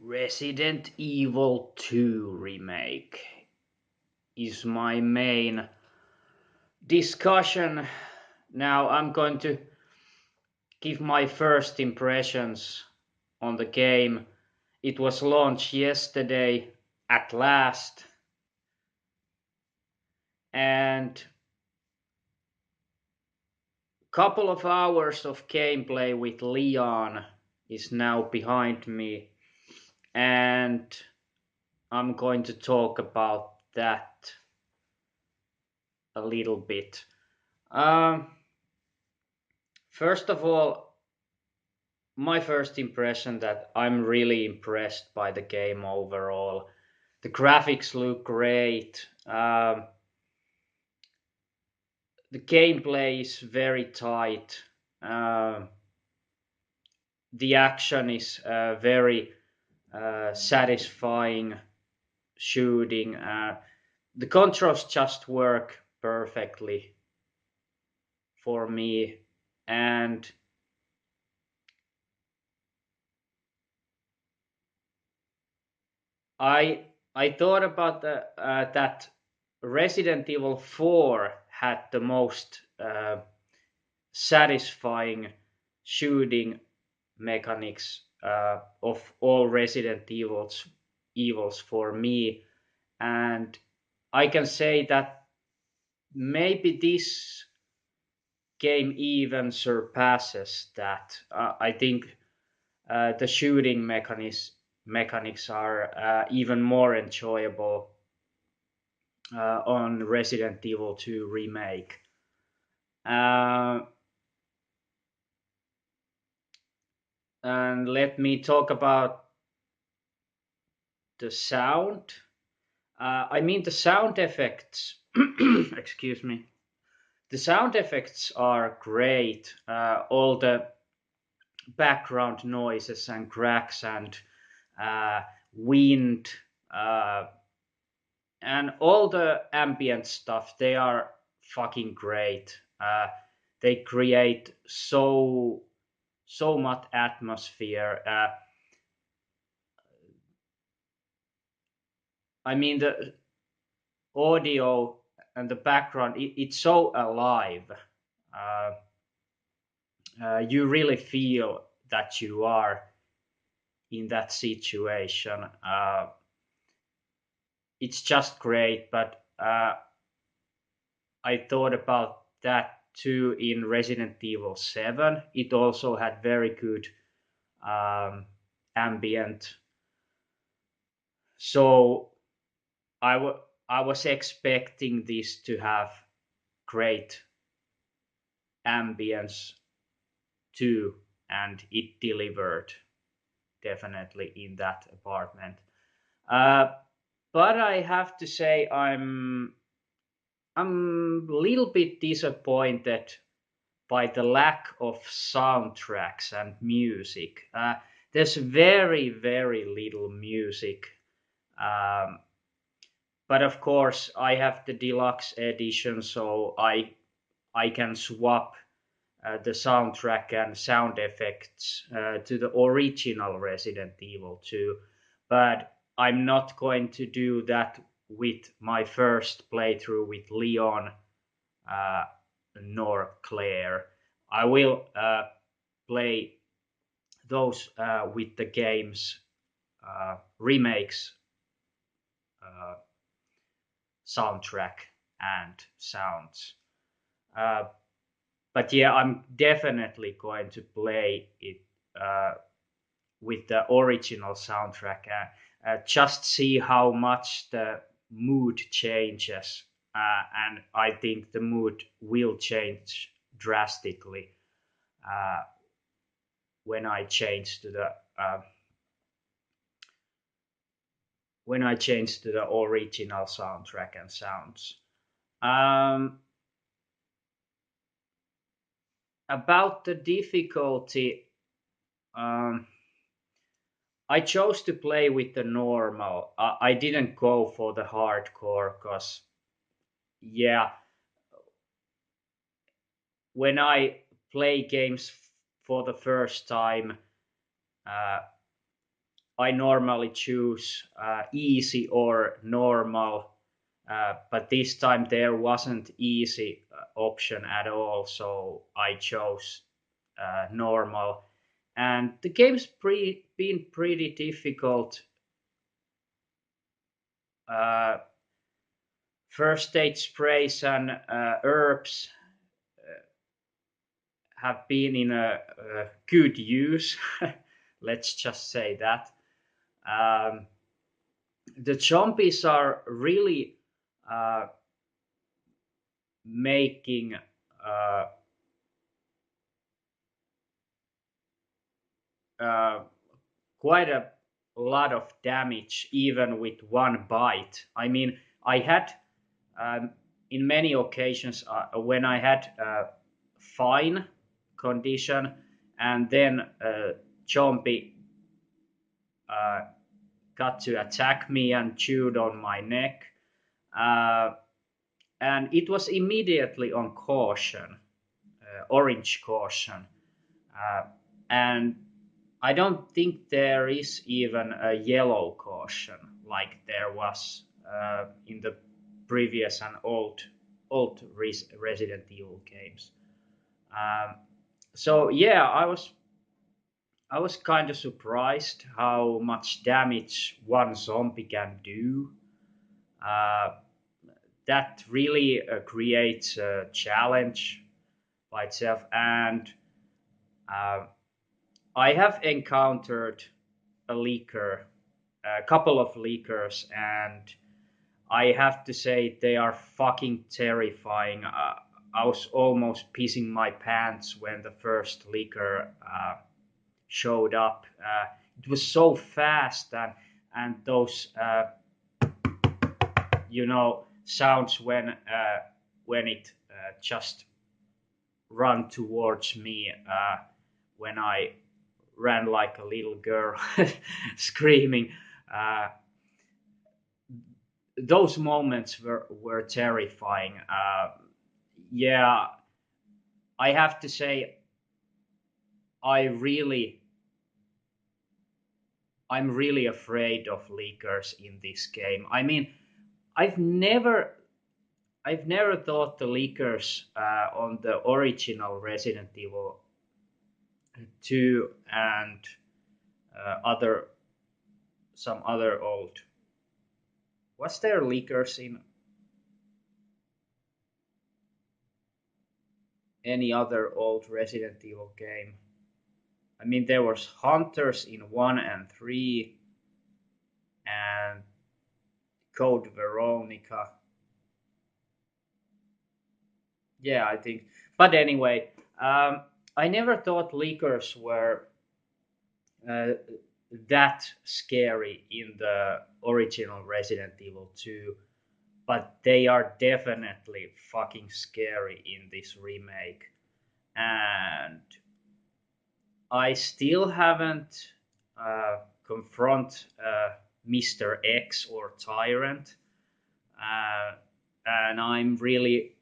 Resident Evil 2 remake is my main discussion. Now I'm going to give my first impressions on the game. It was launched yesterday at last, and couple of hours of gameplay with Leon is now behind me, and I'm going to talk about that a little bit. Um, First of all, my first impression that I'm really impressed by the game overall. The graphics look great. The gameplay is very tight. The action is very satisfying. Shooting. The controls just work perfectly for me, and I I thought about that Resident Evil 4 had the most satisfying shooting mechanics of all Resident Evils for me, and I can say that maybe this game even surpasses that. I think the shooting mechanics are even more enjoyable on Resident Evil 2 remake. Uh, and let me talk about the sound. I mean, the sound effects. Excuse me. The sound effects are great. All the background noises and cracks and uh, wind and all the ambient stuff, they are fucking great. They create so much atmosphere. I mean, the audio and the background, it's so alive. Uh, you really feel that you are in that situation. It's just great, but I thought about that too in Resident Evil 7. It also had very good ambient. So I was expecting this to have great ambience too, and it delivered definitely in that apartment. Uh, but I have to say I'm a little bit disappointed by the lack of soundtracks and music. There's very little music. Um, but of course, I have the deluxe edition, so I can swap the soundtrack and sound effects to the original Resident Evil 2. But I'm not going to do that with my first playthrough with Leon uh, nor Claire. I will play those with the game's remakes uh, soundtrack and sounds. Uh, but yeah, I'm definitely going to play it uh, with the original soundtrack. Just see how much the mood changes, and I think the mood will change drastically uh, when I change to the original soundtrack and sounds. Um, about the difficulty, um, I chose to play with the normal. I didn't go for the hardcore because, yeah, when I play games for the first time, uh, I normally choose easy or normal, but this time there wasn't easy option at all, so I chose normal. And the game's been pretty difficult. Uh, First aid sprays and herbs have been in a good use. Let's just say that. Um, the zombies are really uh, making uh, uh, quite a lot of damage even with one bite. I mean, I had um, in many occasions when I had fine condition and then zombie uh, got to attack me and chewed on my neck. Uh, and it was immediately on caution, orange caution. Uh, and I don't think there is even a yellow caution like there was in the previous and old Resident Evil games. Um, so yeah, I was kind of surprised how much damage one zombie can do. Uh, that really creates a challenge by itself, and uh, I have encountered a leaker, a couple of leakers, and I have to say they are fucking terrifying. I was almost pissing my pants when the first leaker showed up. It was so fast, and those sounds when it just run towards me when I ran like a little girl screaming. Uh, those moments were terrifying. Yeah, I have to say, I really, I'm really afraid of leakers in this game. I mean, I've never, I've never thought the leakers on the original Resident Evil 2 and other some other old. Was there leakers in any other old Resident Evil game? I mean, there was Hunters in 1 and 3, and Code Veronica. Yeah, I think. But anyway, I never thought leakers were uh, that scary in the original Resident Evil 2, but they are definitely fucking scary in this remake. And I still haven't confront Mr. X or Tyrant, uh, and I'm really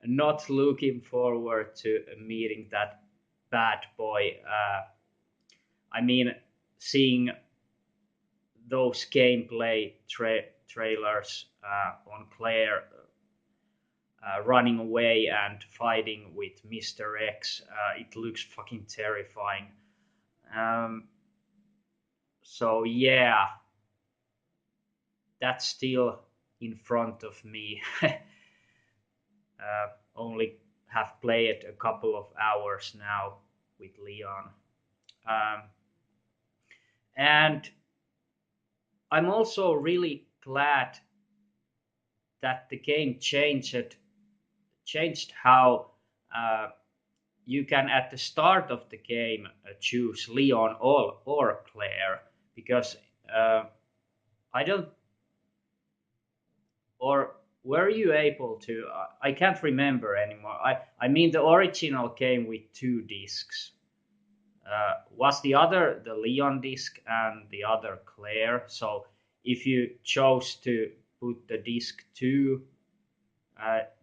not looking forward to meeting that bad boy. I mean, seeing those gameplay trailers on Claire running away and fighting with Mr. X, it looks fucking terrifying. Um, so yeah, that's still in front of me. Only have played a couple of hours now with Leon. Um, and I'm also really glad that the game changed how uh, you can at the start of the game choose Leon or Claire, because uh, I don't, or were you able to? I can't remember anymore. I mean the original came with two discs. Was the other the Leon disc and the other Claire? So if you chose to put the disc 2,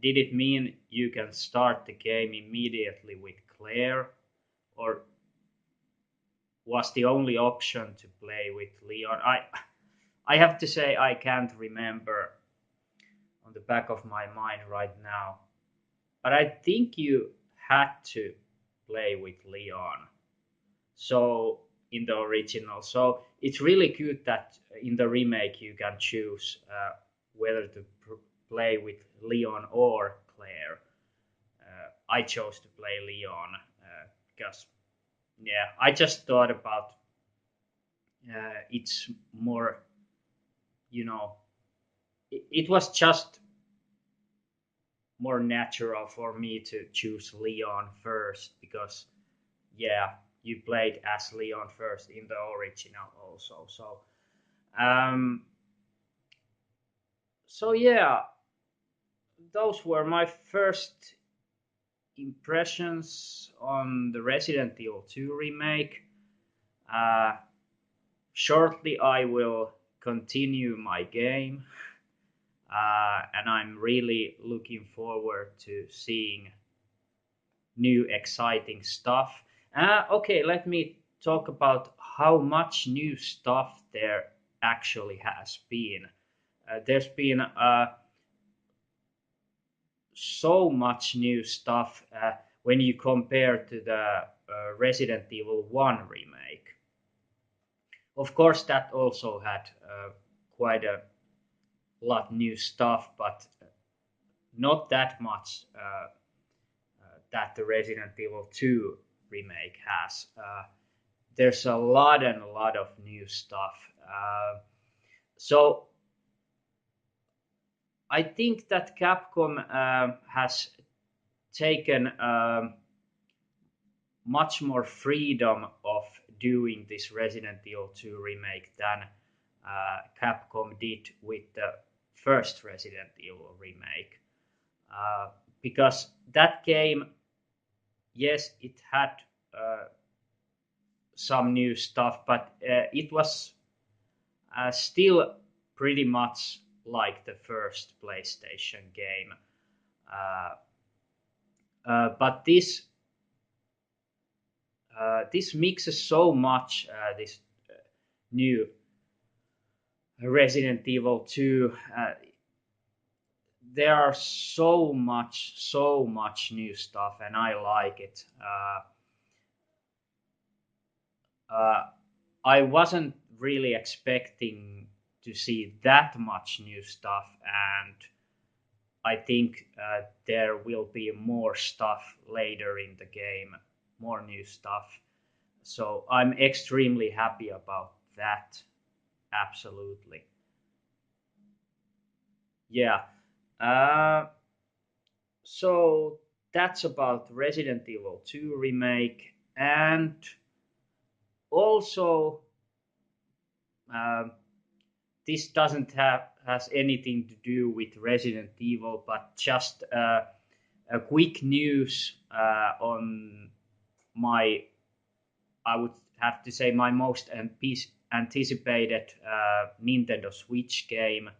did it mean you can start the game immediately with Claire, or was the only option to play with Leon. I have to say I can't remember on the back of my mind right now, but I think you had to play with Leon. So in the original, so it's really good that in the remake you can choose whether to play with Leon or Claire. I chose to play Leon because yeah, I just thought about it's more, you know, it was just more natural for me to choose Leon first because yeah, you played as Leon first in the original also. Um, so yeah, those were my first impressions on the Resident Evil 2 remake. Uh, Shortly, I will continue my game, and I'm really looking forward to seeing new exciting stuff. Okay, let me talk about how much new stuff there actually has been. There's been so much new stuff when you compare to the Resident Evil 1 remake. Of course, that also had quite a lot new stuff, but not that much that the Resident Evil 2 remake has. There's a lot and a lot of new stuff. So I think that Capcom has taken much more freedom of doing this Resident Evil 2 remake than Capcom did with the first Resident Evil remake. Because that game, yes, it had some new stuff, but it was still pretty much like the first PlayStation game. Uh, but this mixes so much this new Resident Evil 2. There are so much new stuff, and I like it. Uh, I wasn't really expecting to see that much new stuff, and I think there will be more stuff later in the game, more new stuff. So I'm extremely happy about that. Absolutely. Yeah. Uh, so that's about Resident Evil 2 remake, and also um, this doesn't have has anything to do with Resident Evil, but just a quick news on my, I would have to say, my most anticipated Nintendo Switch game,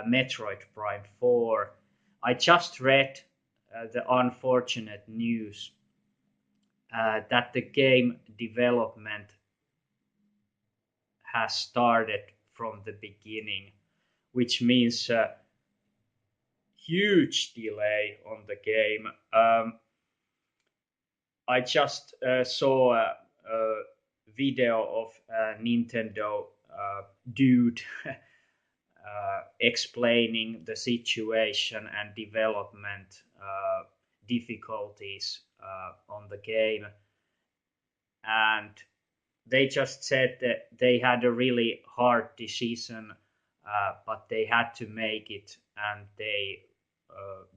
Metroid Prime 4. I just read the unfortunate news that the game development has started from the beginning, which means a huge delay on the game. I just saw a video of a Nintendo dude explaining the situation and development difficulties on the game, and they just said that they had a really hard decision, but they had to make it, and they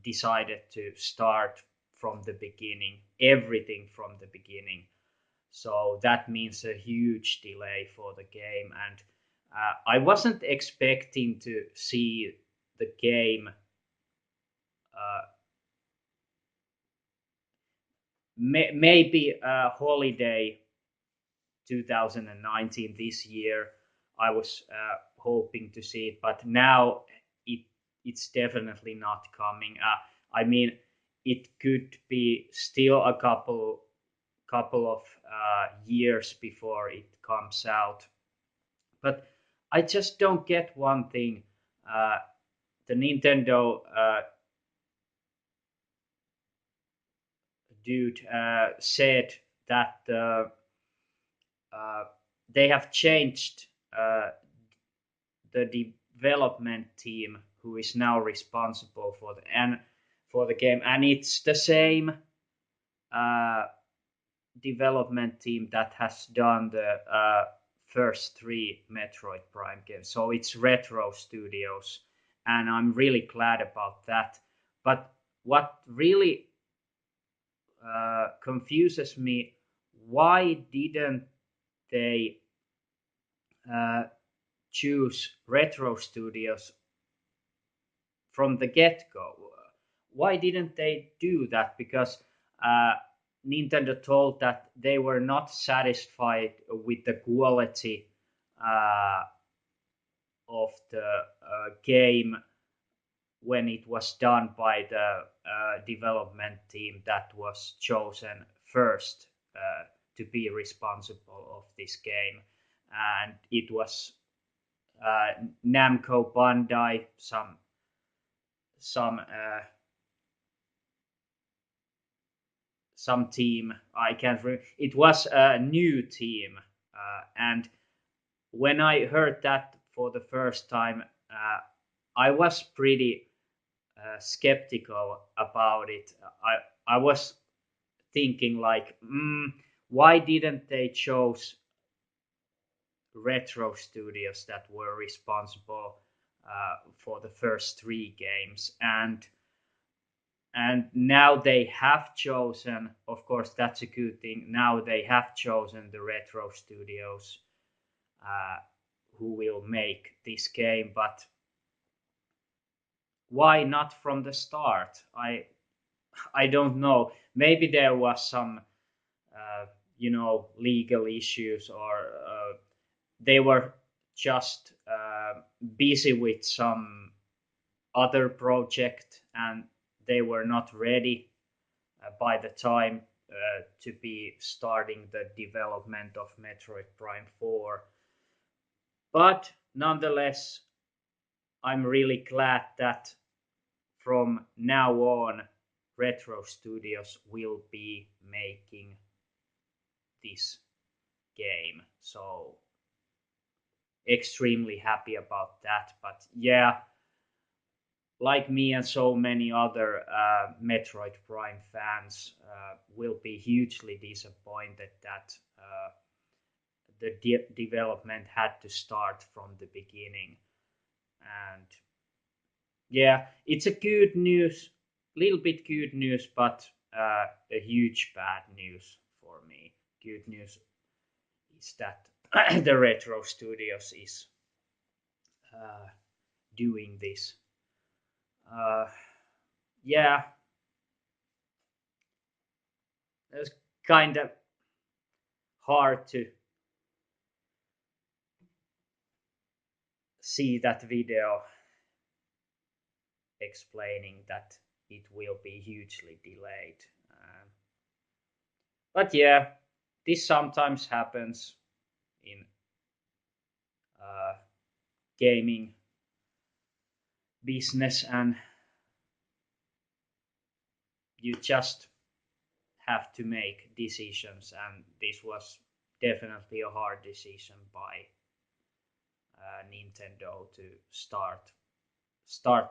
decided to start from the beginning, everything from the beginning. So that means a huge delay for the game, and I wasn't expecting to see the game uh, maybe holiday 2019 this year. I was hoping to see it, but now it it's definitely not coming. I mean, it could be still a couple couple of years before it comes out. But I just don't get one thing. Uh, the Nintendo dude said that uh, they have changed the development team who is now responsible for the game, and it's the same uh, development team that has done the first three Metroid Prime games. So it's Retro Studios, and I'm really glad about that. But what really confuses me, why didn't they uh, choose Retro Studios from the get-go? Why didn't they do that? Because uh, Nintendo told that they were not satisfied with the quality uh, of the game when it was done by the development team that was chosen first to be responsible of this game, and it was Namco Bandai, some some team. I can't remember. It was a new team, and when I heard that for the first time, I was pretty skeptical about it. I was thinking like, why didn't they choose Retro Studios that were responsible for the first three games? And now they have chosen, of course that's a good thing, now they have chosen the Retro Studios uh, who will make this game. But why not from the start? I don't know. Maybe there was some uh, legal issues, or they were just busy with some other project and they were not ready by the time to be starting the development of Metroid Prime 4. But nonetheless, I'm really glad that from now on, Retro Studios will be making this game. So, extremely happy about that. But yeah, like me and so many other Metroid Prime fans, will be hugely disappointed that the development had to start from the beginning. And yeah, it's a good news, little bit good news, but a huge bad news for me. Good news is that the Retro Studios is uh, doing this. Uh, yeah, it's kind of hard to see that video explaining that it will be hugely delayed. But yeah, this sometimes happens in uh, gaming business, and you just have to make decisions. And this was definitely a hard decision by Nintendo to start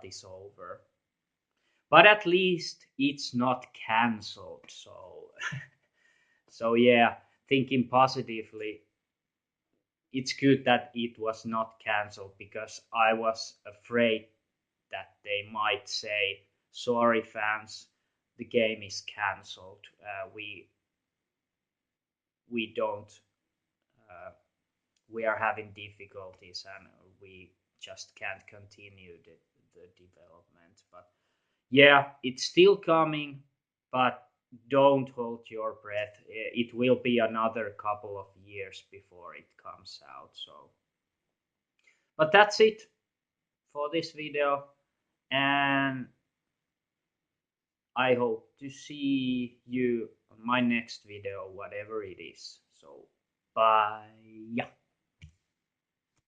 this over. But at least it's not cancelled. So so yeah, thinking positively, it's good that it was not cancelled, because I was afraid that they might say, sorry fans, the game is cancelled. We don't we are having difficulties and we just can't continue the development. But yeah, it's still coming, but don't hold your breath. It will be another couple of years before it comes out. So, but that's it for this video, and I hope to see you on my next video, whatever it is. So bye.